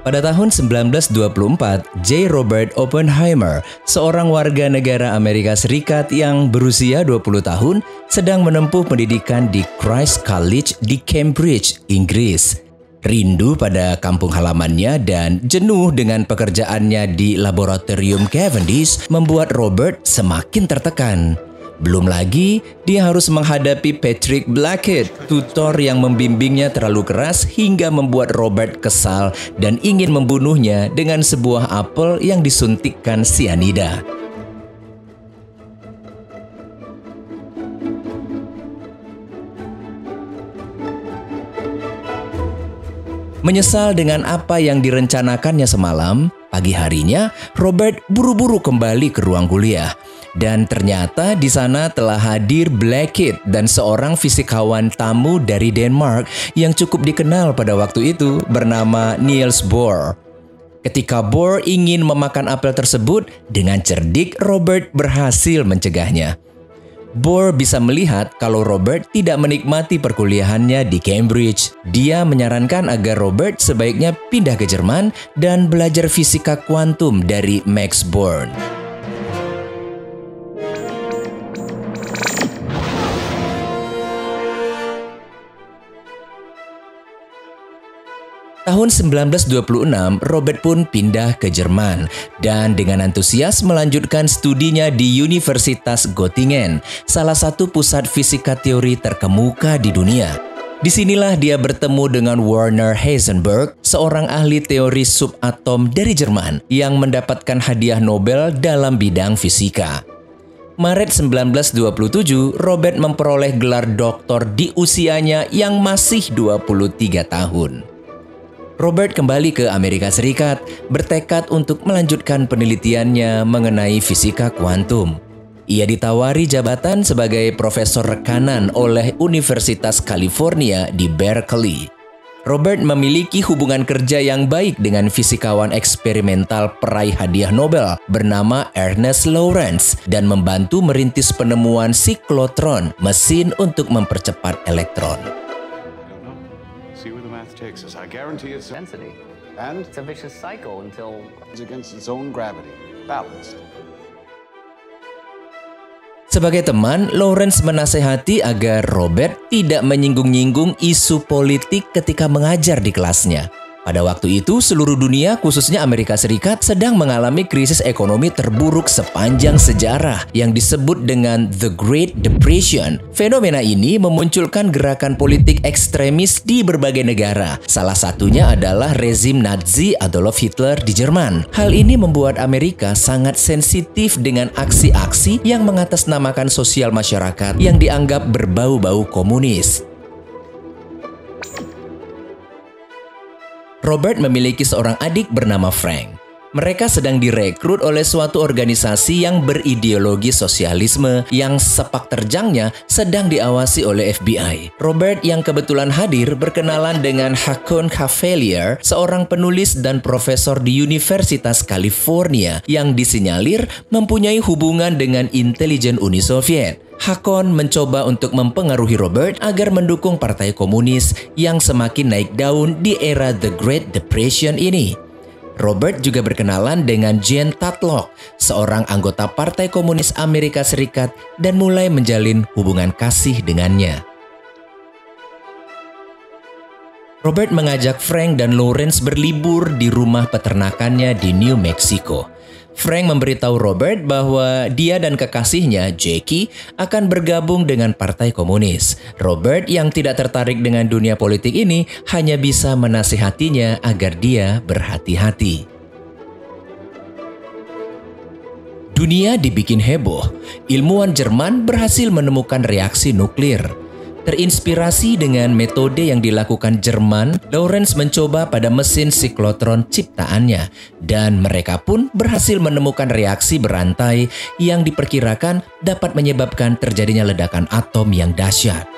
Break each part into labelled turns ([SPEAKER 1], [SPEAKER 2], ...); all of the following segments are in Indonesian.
[SPEAKER 1] Pada tahun 1924, J. Robert Oppenheimer, seorang warga negara Amerika Serikat yang berusia 20 tahun, sedang menempuh pendidikan di Christ's College di Cambridge, Inggris. Rindu pada kampung halamannya dan jenuh dengan pekerjaannya di laboratorium Cavendish membuat Robert semakin tertekan. Belum lagi, dia harus menghadapi Patrick Blackett, tutor yang membimbingnya terlalu keras hingga membuat Robert kesal dan ingin membunuhnya dengan sebuah apel yang disuntikkan sianida. Menyesal dengan apa yang direncanakannya semalam, pagi harinya Robert buru-buru kembali ke ruang kuliah. Dan ternyata di sana telah hadir Blackett dan seorang fisikawan tamu dari Denmark yang cukup dikenal pada waktu itu bernama Niels Bohr. Ketika Bohr ingin memakan apel tersebut, dengan cerdik Robert berhasil mencegahnya. Bohr bisa melihat kalau Robert tidak menikmati perkuliahannya di Cambridge. Dia menyarankan agar Robert sebaiknya pindah ke Jerman dan belajar fisika kuantum dari Max Born. Tahun 1926, Robert pun pindah ke Jerman dan dengan antusias melanjutkan studinya di Universitas Göttingen, salah satu pusat fisika teori terkemuka di dunia. Disinilah dia bertemu dengan Werner Heisenberg, seorang ahli teori subatom dari Jerman yang mendapatkan hadiah Nobel dalam bidang fisika. Maret 1927, Robert memperoleh gelar doktor di usianya yang masih 23 tahun. Robert kembali ke Amerika Serikat, bertekad untuk melanjutkan penelitiannya mengenai fisika kuantum. Ia ditawari jabatan sebagai profesor rekanan oleh Universitas California di Berkeley. Robert memiliki hubungan kerja yang baik dengan fisikawan eksperimental peraih hadiah Nobel bernama Ernest Lawrence dan membantu merintis penemuan siklotron, mesin untuk mempercepat elektron.
[SPEAKER 2] Takes us. I guarantee it's density. And it's a vicious cycle until it's against its own gravity. Balanced.
[SPEAKER 1] Sebagai teman, Lawrence menasehati agar Robert tidak menyinggung-nyinggung isu politik ketika mengajar di kelasnya. Pada waktu itu, seluruh dunia, khususnya Amerika Serikat, sedang mengalami krisis ekonomi terburuk sepanjang sejarah yang disebut dengan The Great Depression. Fenomena ini memunculkan gerakan politik ekstremis di berbagai negara. Salah satunya adalah rezim Nazi Adolf Hitler di Jerman. Hal ini membuat Amerika sangat sensitif dengan aksi-aksi yang mengatasnamakan sosial masyarakat yang dianggap berbau-bau komunis. Robert memiliki seorang adik bernama Frank. Mereka sedang direkrut oleh suatu organisasi yang berideologi sosialisme yang sepak terjangnya sedang diawasi oleh FBI. Robert yang kebetulan hadir berkenalan dengan Hakon Cavalier, seorang penulis dan profesor di Universitas California yang disinyalir mempunyai hubungan dengan intelijen Uni Soviet. Hakon mencoba untuk mempengaruhi Robert agar mendukung Partai Komunis yang semakin naik daun di era The Great Depression ini. Robert juga berkenalan dengan Jean Tatlock, seorang anggota Partai Komunis Amerika Serikat, dan mulai menjalin hubungan kasih dengannya. Robert mengajak Frank dan Lawrence berlibur di rumah peternakannya di New Mexico. Frank memberitahu Robert bahwa dia dan kekasihnya, Jackie, akan bergabung dengan Partai Komunis. Robert yang tidak tertarik dengan dunia politik ini hanya bisa menasihatinya agar dia berhati-hati. Dunia dibikin heboh. Ilmuwan Jerman berhasil menemukan reaksi nuklir. Terinspirasi dengan metode yang dilakukan Jerman, Lawrence mencoba pada mesin siklotron ciptaannya, dan mereka pun berhasil menemukan reaksi berantai yang diperkirakan dapat menyebabkan terjadinya ledakan atom yang dahsyat.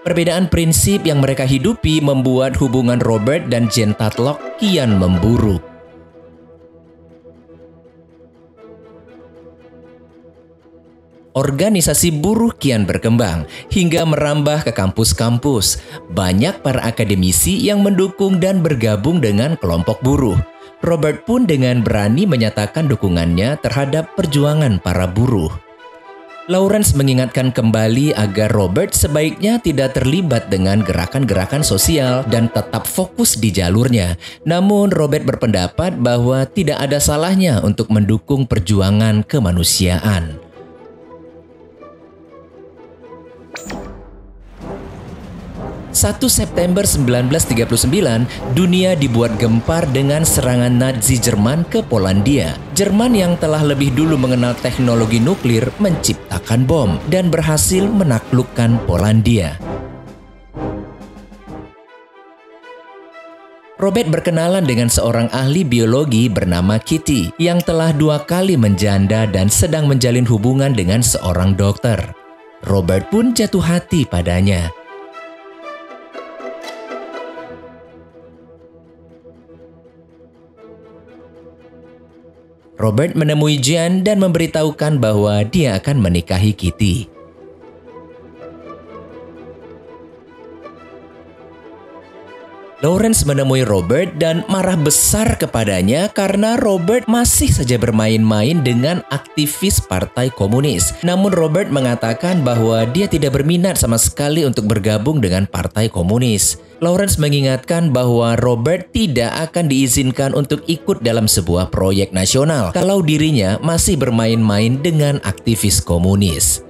[SPEAKER 1] Perbedaan prinsip yang mereka hidupi membuat hubungan Robert dan Jean Tatlock kian memburuk. Organisasi buruh kian berkembang hingga merambah ke kampus-kampus. Banyak para akademisi yang mendukung dan bergabung dengan kelompok buruh. Robert pun dengan berani menyatakan dukungannya terhadap perjuangan para buruh. Lawrence mengingatkan kembali agar Robert sebaiknya tidak terlibat dengan gerakan-gerakan sosial dan tetap fokus di jalurnya. Namun Robert berpendapat bahwa tidak ada salahnya untuk mendukung perjuangan kemanusiaan. 1 September 1939, dunia dibuat gempar dengan serangan Nazi Jerman ke Polandia. Jerman yang telah lebih dulu mengenal teknologi nuklir menciptakan bom dan berhasil menaklukkan Polandia. Robert berkenalan dengan seorang ahli biologi bernama Kitty yang telah 2 kali menjanda dan sedang menjalin hubungan dengan seorang dokter. Robert pun jatuh hati padanya. Robert menemui Jean dan memberitahukan bahwa dia akan menikahi Kitty. Lawrence menemui Robert dan marah besar kepadanya karena Robert masih saja bermain-main dengan aktivis Partai Komunis. Namun Robert mengatakan bahwa dia tidak berminat sama sekali untuk bergabung dengan Partai Komunis. Lawrence mengingatkan bahwa Robert tidak akan diizinkan untuk ikut dalam sebuah proyek nasional kalau dirinya masih bermain-main dengan aktivis komunis.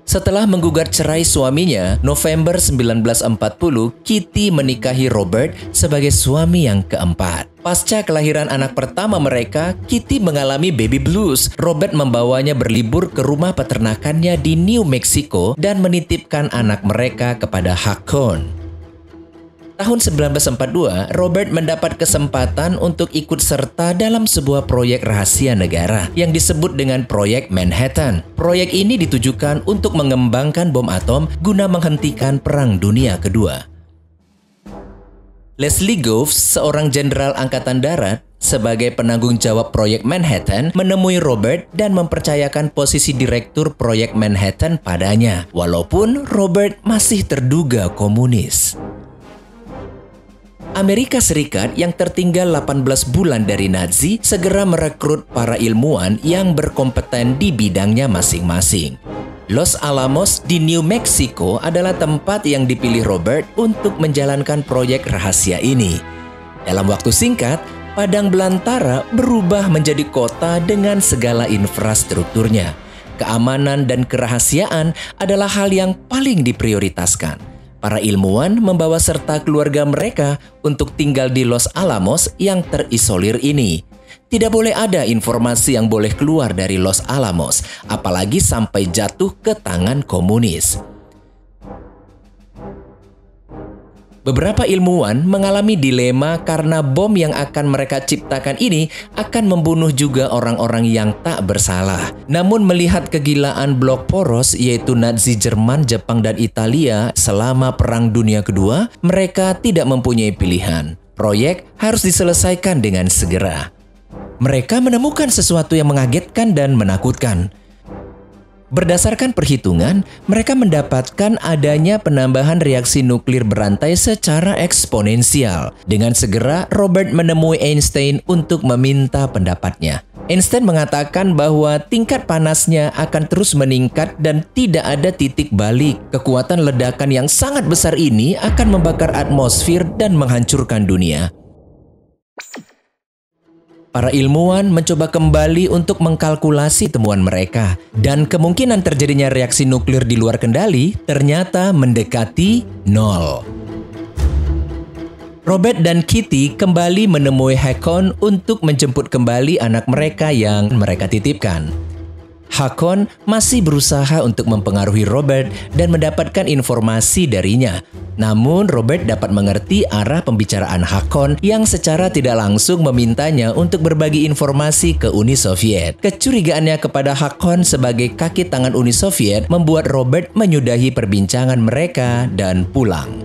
[SPEAKER 1] Setelah menggugat cerai suaminya, November 1940, Kitty menikahi Robert sebagai suami yang keempat. Pasca kelahiran anak pertama mereka, Kitty mengalami baby blues. Robert membawanya berlibur ke rumah peternakannya di New Mexico dan menitipkan anak mereka kepada Hakon. Tahun 1942, Robert mendapat kesempatan untuk ikut serta dalam sebuah proyek rahasia negara yang disebut dengan Proyek Manhattan. Proyek ini ditujukan untuk mengembangkan bom atom guna menghentikan Perang Dunia Kedua. Leslie Groves, seorang jenderal angkatan darat, sebagai penanggung jawab Proyek Manhattan, menemui Robert dan mempercayakan posisi direktur Proyek Manhattan padanya, walaupun Robert masih terduga komunis. Amerika Serikat yang tertinggal 18 bulan dari Nazi segera merekrut para ilmuwan yang berkompeten di bidangnya masing-masing. Los Alamos di New Mexico adalah tempat yang dipilih Robert untuk menjalankan proyek rahasia ini. Dalam waktu singkat, Padang Belantara berubah menjadi kota dengan segala infrastrukturnya. Keamanan dan kerahasiaan adalah hal yang paling diprioritaskan. Para ilmuwan membawa serta keluarga mereka untuk tinggal di Los Alamos yang terisolir ini. Tidak boleh ada informasi yang boleh keluar dari Los Alamos, apalagi sampai jatuh ke tangan komunis. Beberapa ilmuwan mengalami dilema karena bom yang akan mereka ciptakan ini akan membunuh juga orang-orang yang tak bersalah. Namun melihat kegilaan blok poros yaitu Nazi Jerman, Jepang, dan Italia selama Perang Dunia Kedua, mereka tidak mempunyai pilihan. Proyek harus diselesaikan dengan segera. Mereka menemukan sesuatu yang mengagetkan dan menakutkan. Berdasarkan perhitungan, mereka mendapatkan adanya penambahan reaksi nuklir berantai secara eksponensial. Dengan segera, Robert menemui Einstein untuk meminta pendapatnya. Einstein mengatakan bahwa tingkat panasnya akan terus meningkat dan tidak ada titik balik. Kekuatan ledakan yang sangat besar ini akan membakar atmosfer dan menghancurkan dunia. Para ilmuwan mencoba kembali untuk mengkalkulasi temuan mereka, dan kemungkinan terjadinya reaksi nuklir di luar kendali ternyata mendekati 0. Robert dan Kitty kembali menemui Hakon untuk menjemput kembali anak mereka yang mereka titipkan. Hakon masih berusaha untuk mempengaruhi Robert dan mendapatkan informasi darinya. Namun Robert dapat mengerti arah pembicaraan Hakon yang secara tidak langsung memintanya untuk berbagi informasi ke Uni Soviet. Kecurigaannya kepada Hakon sebagai kaki tangan Uni Soviet membuat Robert menyudahi perbincangan mereka dan pulang.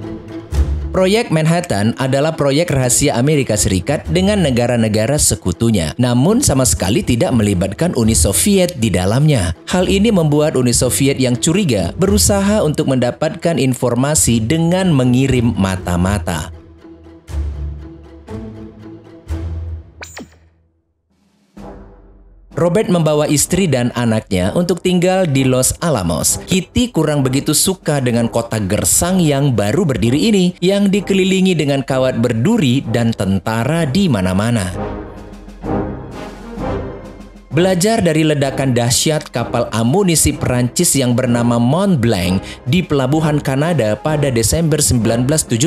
[SPEAKER 1] Proyek Manhattan adalah proyek rahasia Amerika Serikat dengan negara-negara sekutunya, namun sama sekali tidak melibatkan Uni Soviet di dalamnya. Hal ini membuat Uni Soviet yang curiga berusaha untuk mendapatkan informasi dengan mengirim mata-mata. Robert membawa istri dan anaknya untuk tinggal di Los Alamos. Kitty kurang begitu suka dengan kota gersang yang baru berdiri ini, yang dikelilingi dengan kawat berduri dan tentara di mana-mana. Belajar dari ledakan dahsyat kapal amunisi Perancis yang bernama Mont Blanc di pelabuhan Kanada pada Desember 1917,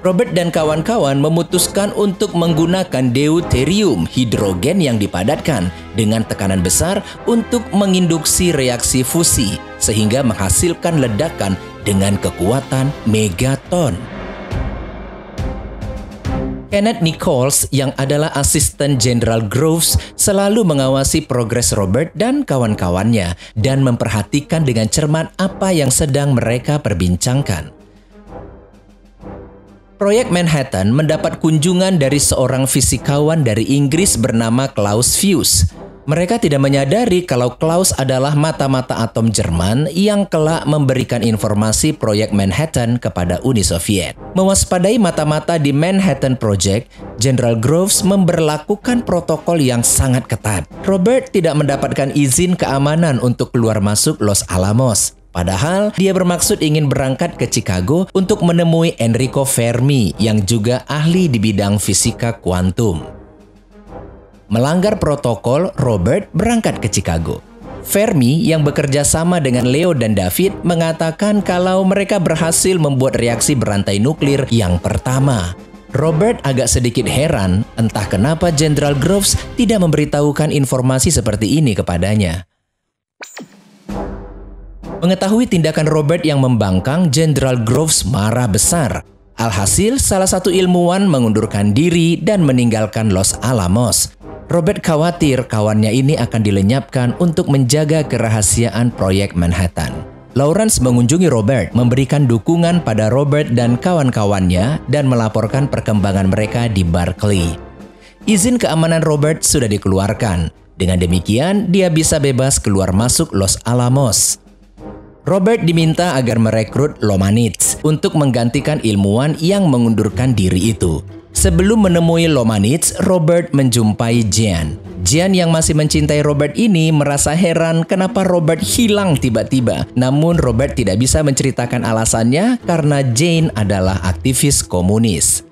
[SPEAKER 1] Robert dan kawan-kawan memutuskan untuk menggunakan deuterium hidrogen yang dipadatkan dengan tekanan besar untuk menginduksi reaksi fusi, sehingga menghasilkan ledakan dengan kekuatan megaton. Kenneth Nichols yang adalah asisten Jenderal Groves selalu mengawasi progres Robert dan kawan-kawannya dan memperhatikan dengan cermat apa yang sedang mereka perbincangkan. Proyek Manhattan mendapat kunjungan dari seorang fisikawan dari Inggris bernama Claus Fuchs. Mereka tidak menyadari kalau Claus adalah mata-mata atom Jerman yang kelak memberikan informasi proyek Manhattan kepada Uni Soviet. Mewaspadai mata-mata di Manhattan Project, Jenderal Groves memberlakukan protokol yang sangat ketat. Robert tidak mendapatkan izin keamanan untuk keluar masuk Los Alamos. Padahal dia bermaksud ingin berangkat ke Chicago untuk menemui Enrico Fermi yang juga ahli di bidang fisika kuantum. Melanggar protokol, Robert berangkat ke Chicago. Fermi yang bekerja sama dengan Leo dan David mengatakan kalau mereka berhasil membuat reaksi berantai nuklir yang pertama. Robert agak sedikit heran entah kenapa Jenderal Groves tidak memberitahukan informasi seperti ini kepadanya. Mengetahui tindakan Robert yang membangkang, Jenderal Groves marah besar. Alhasil, salah satu ilmuwan mengundurkan diri dan meninggalkan Los Alamos. Robert khawatir kawannya ini akan dilenyapkan untuk menjaga kerahasiaan proyek Manhattan. Lawrence mengunjungi Robert, memberikan dukungan pada Robert dan kawan-kawannya dan melaporkan perkembangan mereka di Berkeley. Izin keamanan Robert sudah dikeluarkan. Dengan demikian, dia bisa bebas keluar masuk Los Alamos. Robert diminta agar merekrut Lomanitz untuk menggantikan ilmuwan yang mengundurkan diri itu. Sebelum menemui Lomanitz, Robert menjumpai Jean. Jean yang masih mencintai Robert ini merasa heran kenapa Robert hilang tiba-tiba. Namun Robert tidak bisa menceritakan alasannya karena Jane adalah aktivis komunis.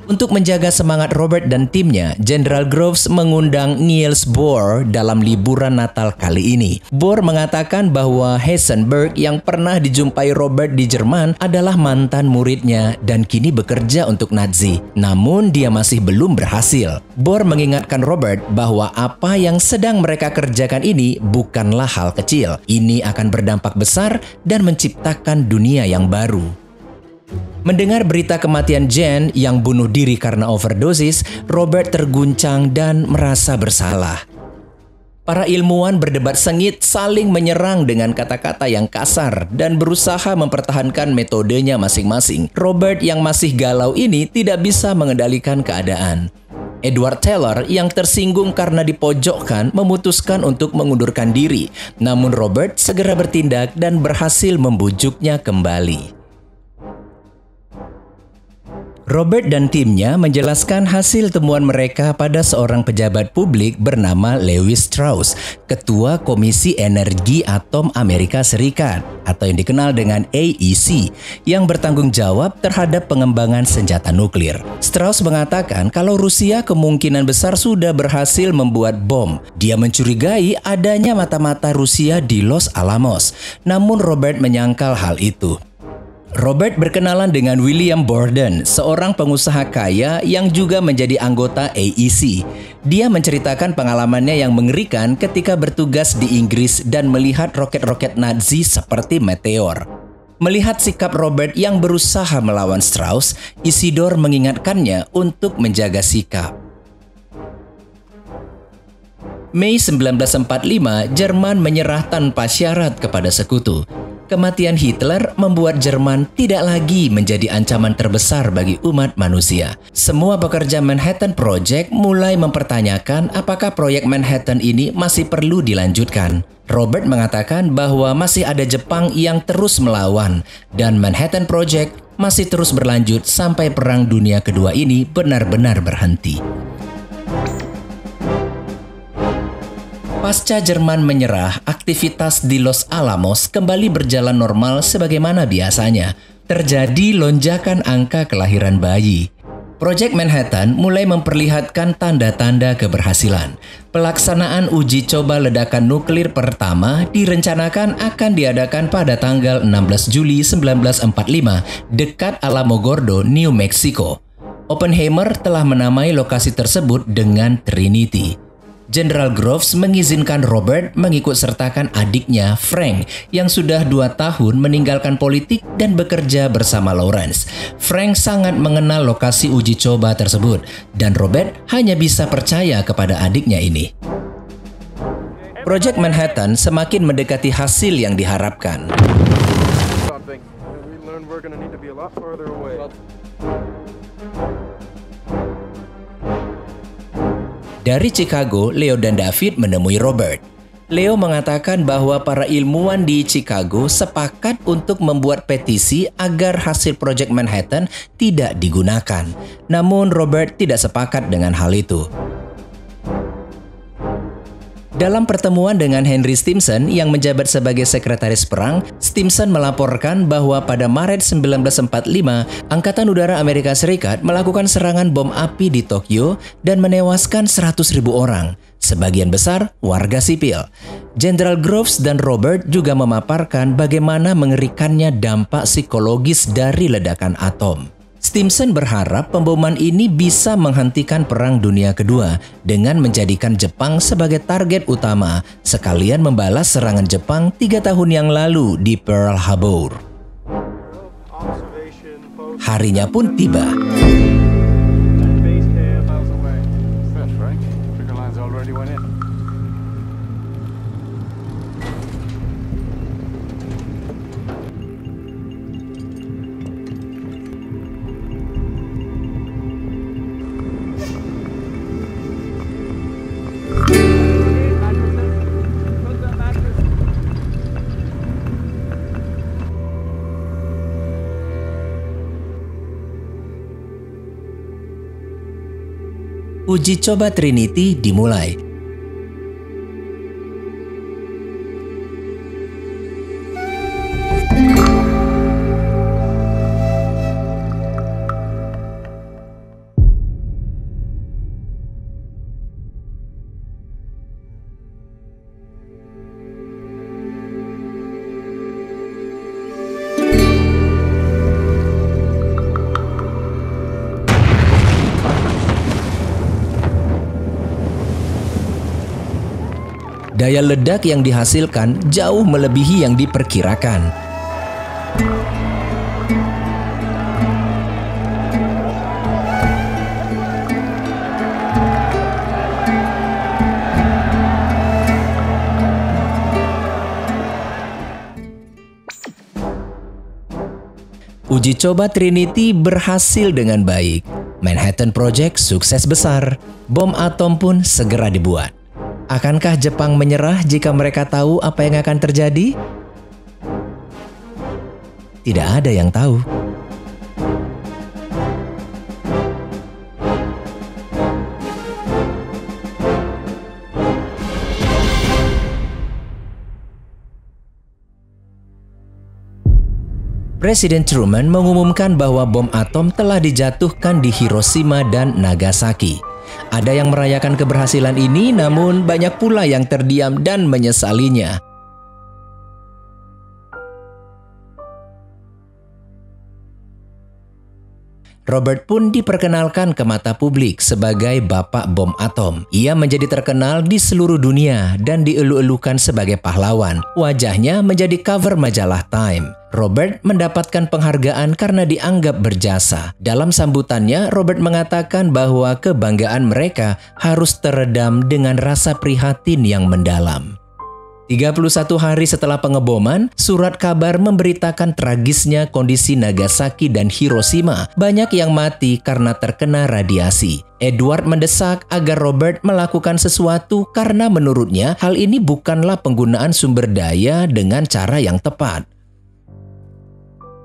[SPEAKER 1] Untuk menjaga semangat Robert dan timnya, Jenderal Groves mengundang Niels Bohr dalam liburan Natal kali ini. Bohr mengatakan bahwa Heisenberg yang pernah dijumpai Robert di Jerman adalah mantan muridnya dan kini bekerja untuk Nazi. Namun dia masih belum berhasil. Bohr mengingatkan Robert bahwa apa yang sedang mereka kerjakan ini bukanlah hal kecil. Ini akan berdampak besar dan menciptakan dunia yang baru. Mendengar berita kematian Jean yang bunuh diri karena overdosis, Robert terguncang dan merasa bersalah. Para ilmuwan berdebat sengit, saling menyerang dengan kata-kata yang kasar dan berusaha mempertahankan metodenya masing-masing. Robert yang masih galau ini tidak bisa mengendalikan keadaan. Edward Teller yang tersinggung karena dipojokkan memutuskan untuk mengundurkan diri. Namun Robert segera bertindak dan berhasil membujuknya kembali. Robert dan timnya menjelaskan hasil temuan mereka pada seorang pejabat publik bernama Lewis Strauss, Ketua Komisi Energi Atom Amerika Serikat atau yang dikenal dengan AEC, yang bertanggung jawab terhadap pengembangan senjata nuklir. Strauss mengatakan kalau Rusia kemungkinan besar sudah berhasil membuat bom. Dia mencurigai adanya mata-mata Rusia di Los Alamos, namun Robert menyangkal hal itu. Robert berkenalan dengan William Borden, seorang pengusaha kaya yang juga menjadi anggota AEC. Dia menceritakan pengalamannya yang mengerikan ketika bertugas di Inggris dan melihat roket-roket Nazi seperti meteor. Melihat sikap Robert yang berusaha melawan Strauss, Isidor mengingatkannya untuk menjaga sikap. Mei 1945, Jerman menyerah tanpa syarat kepada sekutu. Kematian Hitler membuat Jerman tidak lagi menjadi ancaman terbesar bagi umat manusia. Semua pekerja Manhattan Project mulai mempertanyakan apakah proyek Manhattan ini masih perlu dilanjutkan. Robert mengatakan bahwa masih ada Jepang yang terus melawan dan Manhattan Project masih terus berlanjut sampai Perang Dunia Kedua ini benar-benar berhenti. Pasca Jerman menyerah, aktivitas di Los Alamos kembali berjalan normal sebagaimana biasanya. Terjadi lonjakan angka kelahiran bayi. Proyek Manhattan mulai memperlihatkan tanda-tanda keberhasilan. Pelaksanaan uji coba ledakan nuklir pertama direncanakan akan diadakan pada tanggal 16 Juli 1945 dekat Alamogordo, New Mexico. Oppenheimer telah menamai lokasi tersebut dengan Trinity. General Groves mengizinkan Robert mengikut sertakan adiknya Frank yang sudah 2 tahun meninggalkan politik dan bekerja bersama Lawrence. Frank sangat mengenal lokasi uji coba tersebut dan Robert hanya bisa percaya kepada adiknya ini. Proyek Manhattan semakin mendekati hasil yang diharapkan. Dari Chicago, Leo dan David menemui Robert. Leo mengatakan bahwa para ilmuwan di Chicago sepakat untuk membuat petisi agar hasil proyek Manhattan tidak digunakan. Namun Robert tidak sepakat dengan hal itu. Dalam pertemuan dengan Henry Stimson yang menjabat sebagai sekretaris perang, Stimson melaporkan bahwa pada Maret 1945, Angkatan Udara Amerika Serikat melakukan serangan bom api di Tokyo dan menewaskan 100.000 orang, sebagian besar warga sipil. General Groves dan Robert juga memaparkan bagaimana mengerikannya dampak psikologis dari ledakan atom. Stimson berharap pemboman ini bisa menghentikan Perang Dunia Kedua dengan menjadikan Jepang sebagai target utama, sekalian membalas serangan Jepang 3 tahun yang lalu di Pearl Harbor. Harinya pun tiba. Uji coba Trinity dimulai. Daya ledak yang dihasilkan jauh melebihi yang diperkirakan. Uji coba Trinity berhasil dengan baik. Manhattan Project sukses besar. Bom atom pun segera dibuat. Akankah Jepang menyerah jika mereka tahu apa yang akan terjadi? Tidak ada yang tahu. Presiden Truman mengumumkan bahwa bom atom telah dijatuhkan di Hiroshima dan Nagasaki. Ada yang merayakan keberhasilan ini, namun banyak pula yang terdiam dan menyesalinya. Robert pun diperkenalkan ke mata publik sebagai bapak bom atom. Ia menjadi terkenal di seluruh dunia dan dielu-elukan sebagai pahlawan. Wajahnya menjadi cover majalah Time. Robert mendapatkan penghargaan karena dianggap berjasa. Dalam sambutannya, Robert mengatakan bahwa kebanggaan mereka harus teredam dengan rasa prihatin yang mendalam. 31 hari setelah pengeboman, surat kabar memberitakan tragisnya kondisi Nagasaki dan Hiroshima. Banyak yang mati karena terkena radiasi. Edward mendesak agar Robert melakukan sesuatu karena menurutnya hal ini bukanlah penggunaan sumber daya dengan cara yang tepat.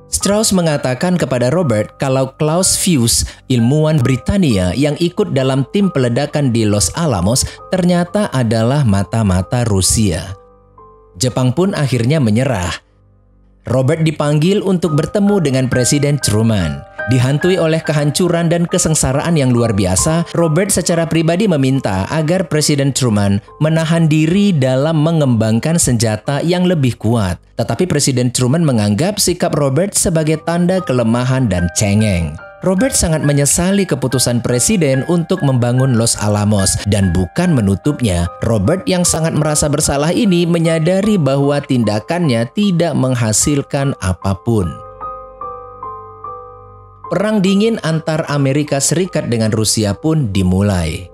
[SPEAKER 1] Strauss mengatakan kepada Robert kalau Klaus Fuchs, ilmuwan Britania yang ikut dalam tim peledakan di Los Alamos, ternyata adalah mata-mata Rusia. Jepang pun akhirnya menyerah. Robert dipanggil untuk bertemu dengan Presiden Truman. Dihantui oleh kehancuran dan kesengsaraan yang luar biasa, Robert secara pribadi meminta agar Presiden Truman menahan diri dalam mengembangkan senjata yang lebih kuat. Tetapi Presiden Truman menganggap sikap Robert sebagai tanda kelemahan dan cengeng. Robert sangat menyesali keputusan Presiden untuk membangun Los Alamos dan bukan menutupnya. Robert yang sangat merasa bersalah ini menyadari bahwa tindakannya tidak menghasilkan apapun. Perang dingin antar Amerika Serikat dengan Rusia pun dimulai.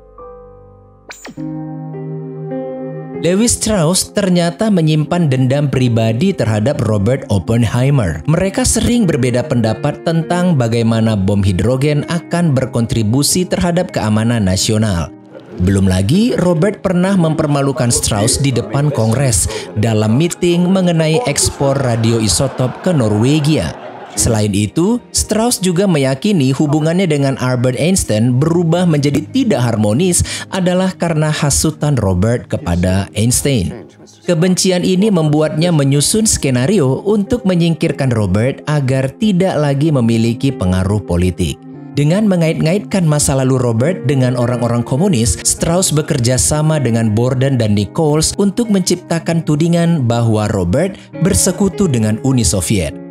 [SPEAKER 1] Levi Strauss ternyata menyimpan dendam pribadi terhadap Robert Oppenheimer. Mereka sering berbeda pendapat tentang bagaimana bom hidrogen akan berkontribusi terhadap keamanan nasional. Belum lagi, Robert pernah mempermalukan Strauss di depan Kongres dalam meeting mengenai ekspor radioisotop ke Norwegia. Selain itu, Strauss juga meyakini hubungannya dengan Albert Einstein berubah menjadi tidak harmonis adalah karena hasutan Robert kepada Einstein. Kebencian ini membuatnya menyusun skenario untuk menyingkirkan Robert agar tidak lagi memiliki pengaruh politik. Dengan mengait-ngaitkan masa lalu Robert dengan orang-orang komunis, Strauss bekerja sama dengan Borden dan Nichols untuk menciptakan tudingan bahwa Robert bersekutu dengan Uni Soviet.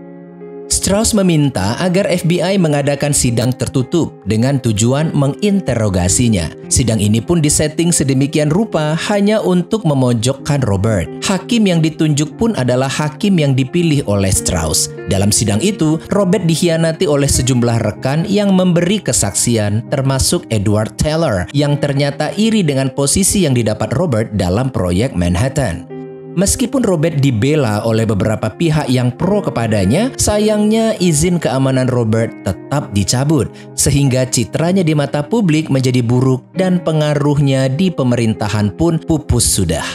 [SPEAKER 1] Strauss meminta agar FBI mengadakan sidang tertutup dengan tujuan menginterogasinya. Sidang ini pun disetting sedemikian rupa hanya untuk memojokkan Robert. Hakim yang ditunjuk pun adalah hakim yang dipilih oleh Strauss. Dalam sidang itu, Robert dikhianati oleh sejumlah rekan yang memberi kesaksian, termasuk Edward Teller, yang ternyata iri dengan posisi yang didapat Robert dalam proyek Manhattan. Meskipun Robert dibela oleh beberapa pihak yang pro kepadanya, sayangnya izin keamanan Robert tetap dicabut, sehingga citranya di mata publik menjadi buruk dan pengaruhnya di pemerintahan pun pupus sudah.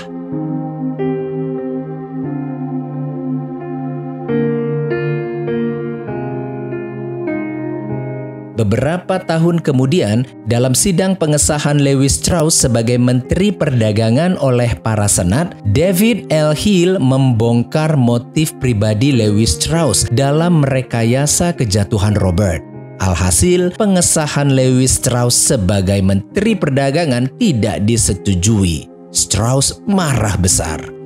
[SPEAKER 1] Beberapa tahun kemudian, dalam sidang pengesahan Levi Strauss sebagai Menteri Perdagangan oleh para senat, David L. Hill membongkar motif pribadi Levi Strauss dalam merekayasa kejatuhan Robert. Alhasil, pengesahan Levi Strauss sebagai Menteri Perdagangan tidak disetujui. Strauss marah besar.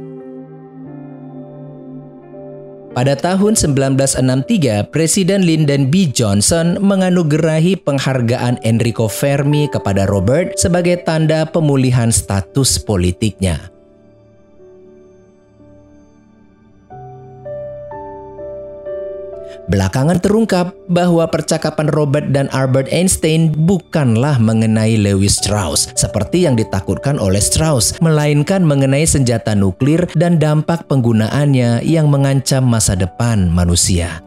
[SPEAKER 1] Pada tahun 1963, Presiden Lyndon B. Johnson menganugerahi penghargaan Enrico Fermi kepada Robert sebagai tanda pemulihan status politiknya. Belakangan terungkap bahwa percakapan Robert dan Albert Einstein bukanlah mengenai Levi Strauss seperti yang ditakutkan oleh Strauss, melainkan mengenai senjata nuklir dan dampak penggunaannya yang mengancam masa depan manusia.